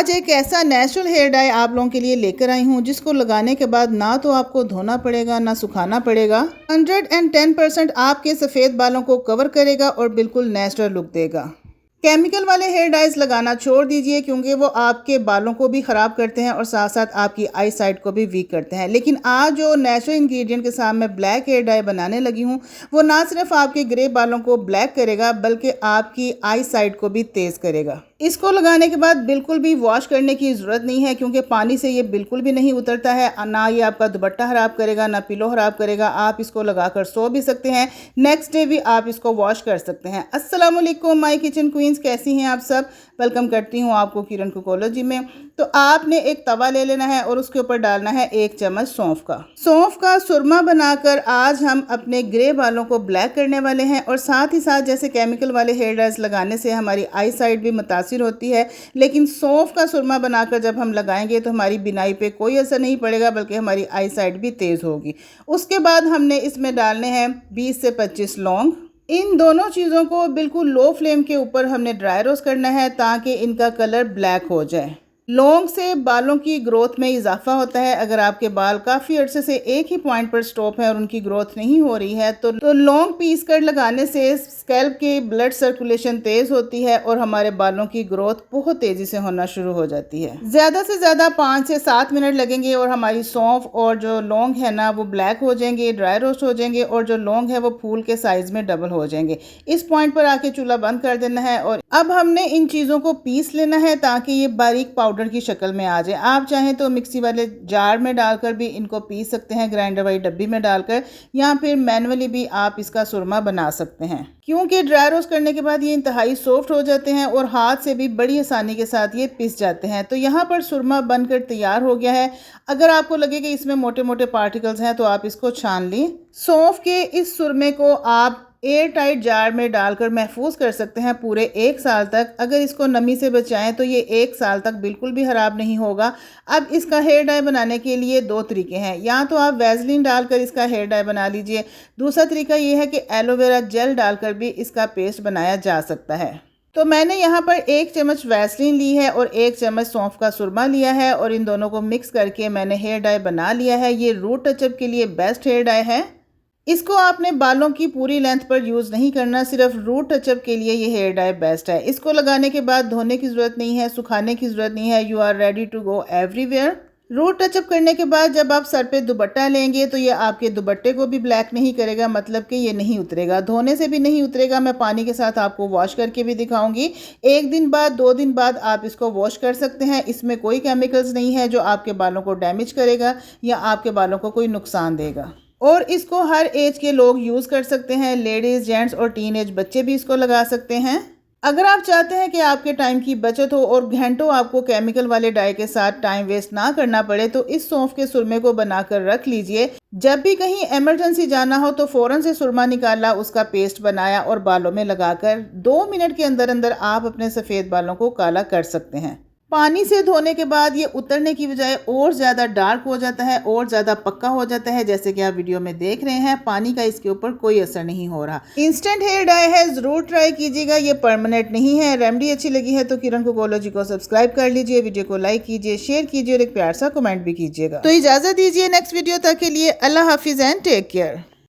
आज एक ऐसा नेचुरल हेयर डाई आप लोगों के लिए लेकर आई हूँ जिसको लगाने के बाद ना तो आपको धोना पड़ेगा ना सुखाना पड़ेगा। 110% आपके सफ़ेद बालों को कवर करेगा और बिल्कुल नेचुरल लुक देगा। केमिकल वाले हेयर डाइज लगाना छोड़ दीजिए क्योंकि वो आपके बालों को भी ख़राब करते हैं और साथ साथ आपकी आई साइट को भी वीक करते हैं। लेकिन आज जो नेचुरल इंग्रेडिएंट के साथ मैं ब्लैक हेयर डाई बनाने लगी हूँ वो ना सिर्फ आपके ग्रे बालों को ब्लैक करेगा बल्कि आपकी आई साइट को भी तेज़ करेगा। इसको लगाने के बाद बिल्कुल भी वॉश करने की ज़रूरत नहीं है क्योंकि पानी से ये बिल्कुल भी नहीं उतरता है। ना ये आपका दुपट्टा ख़राब करेगा ना पिलो ख़राब करेगा। आप इसको लगाकर सो भी सकते हैं, नेक्स्ट डे भी आप इसको वॉश कर सकते हैं। अस्सलाम वालेकुम माय किचन क्वींस, कैसी हैं आप सब। वेलकम करती हूँ आपको किरण कुकोलॉजी में। तो आपने एक तवा ले लेना है और उसके ऊपर डालना है 1 चम्मच सौंफ का सुरमा बनाकर आज हम अपने ग्रे बालों को ब्लैक करने वाले हैं। और साथ ही साथ जैसे केमिकल वाले हेयर डाइज लगाने से हमारी आई साइट भी मुतासिर होती है, लेकिन सौंफ का सुरमा बनाकर जब हम लगाएंगे तो हमारी बिनाई पे कोई असर नहीं पड़ेगा बल्कि हमारी आई साइट भी तेज़ होगी। उसके बाद हमने इसमें डालने हैं 20 से 25 लौंग। इन दोनों चीज़ों को बिल्कुल लो फ्लेम के ऊपर हमने ड्राई रोस्ट करना है ताकि इनका कलर ब्लैक हो जाए। लौंग से बालों की ग्रोथ में इजाफा होता है। अगर आपके बाल काफ़ी अर्से से एक ही पॉइंट पर स्टॉप है और उनकी ग्रोथ नहीं हो रही है तो लौंग पीस कर लगाने से स्कैल्प की ब्लड सर्कुलेशन तेज़ होती है और हमारे बालों की ग्रोथ बहुत तेज़ी से होना शुरू हो जाती है। ज़्यादा से ज़्यादा 5 से 7 मिनट लगेंगे और हमारी सौंफ और जो लौंग है ना वो ब्लैक हो जाएंगे, ड्राई रोस्ट हो जाएंगे और जो लौंग है वो फूल के साइज़ में डबल हो जाएंगे। इस पॉइंट पर आके चूल्हा बंद कर देना है और अब हमने इन चीज़ों को पीस लेना है ताकि ये बारीक पाउडर की शक्ल में आ जाए। आप चाहें तो मिक्सी वाले जार में डालकर भी इनको पीस सकते हैं, ग्राइंडर वाली डब्बी में डालकर, या फिर मैनुअली भी आप इसका सुरमा बना सकते हैं। क्योंकि ड्राई रोस्ट करने के बाद ये इंतहाई सॉफ्ट हो जाते हैं और हाथ से भी बड़ी आसानी के साथ ये पिस जाते हैं। तो यहाँ पर सुरमा बनकर तैयार हो गया है। अगर आपको लगे कि इसमें मोटे मोटे पार्टिकल्स हैं तो आप इसको छान लें। सौंफ के इस सुरमे को आप एयर टाइट जार में डालकर महफूज कर सकते हैं पूरे 1 साल तक। अगर इसको नमी से बचाएं तो ये 1 साल तक बिल्कुल भी ख़राब नहीं होगा। अब इसका हेयर डाई बनाने के लिए 2 तरीके हैं। या तो आप वैसलीन डालकर इसका हेयर डाई बना लीजिए, दूसरा तरीका ये है कि एलोवेरा जेल डालकर भी इसका पेस्ट बनाया जा सकता है। तो मैंने यहाँ पर 1 चम्मच वैसलीन ली है और 1 चम्मच सौंफ का सुरमा लिया है और इन दोनों को मिक्स करके मैंने हेयर डाई बना लिया है। ये रूट टचअप के लिए बेस्ट हेयर डाई है। इसको आपने बालों की पूरी लेंथ पर यूज़ नहीं करना, सिर्फ रूट टचअप के लिए ये हेयर डाई बेस्ट है। इसको लगाने के बाद धोने की ज़रूरत नहीं है, सुखाने की ज़रूरत नहीं है। You are ready to go everywhere. Root touchup करने के बाद जब आप सर पे दुपट्टा लेंगे तो ये आपके दुपट्टे को भी ब्लैक नहीं करेगा, मतलब कि ये नहीं उतरेगा, धोने से भी नहीं उतरेगा। मैं पानी के साथ आपको वॉश करके भी दिखाऊंगी। 1 दिन बाद 2 दिन बाद आप इसको वॉश कर सकते हैं। इसमें कोई केमिकल्स नहीं है जो आपके बालों को डैमेज करेगा या आपके बालों को कोई नुकसान देगा। और इसको हर एज के लोग यूज़ कर सकते हैं, लेडीज़, जेंट्स और टीन एज बच्चे भी इसको लगा सकते हैं। अगर आप चाहते हैं कि आपके टाइम की बचत हो और घंटों आपको केमिकल वाले डाई के साथ टाइम वेस्ट ना करना पड़े तो इस सौंफ के सुरमे को बनाकर रख लीजिए। जब भी कहीं इमरजेंसी जाना हो तो फ़ौरन से सुरमा निकाला, उसका पेस्ट बनाया और बालों में लगाकर 2 मिनट के अंदर अंदर आप अपने सफ़ेद बालों को काला कर सकते हैं। पानी से धोने के बाद ये उतरने की बजाय और ज़्यादा डार्क हो जाता है और ज़्यादा पक्का हो जाता है, जैसे कि आप वीडियो में देख रहे हैं। पानी का इसके ऊपर कोई असर नहीं हो रहा। इंस्टेंट हेयर डाई है, ज़रूर ट्राई कीजिएगा। ये परमानेंट नहीं है। रेमेडी अच्छी लगी है तो किरण कुकोलॉजी को सब्सक्राइब कर लीजिए, वीडियो को लाइक कीजिए, शेयर कीजिए और एक प्यार सा कमेंट भी कीजिएगा। तो इजाज़त दीजिए नेक्स्ट वीडियो तक के लिए। अल्लाह हाफिज़ एंड टेक केयर।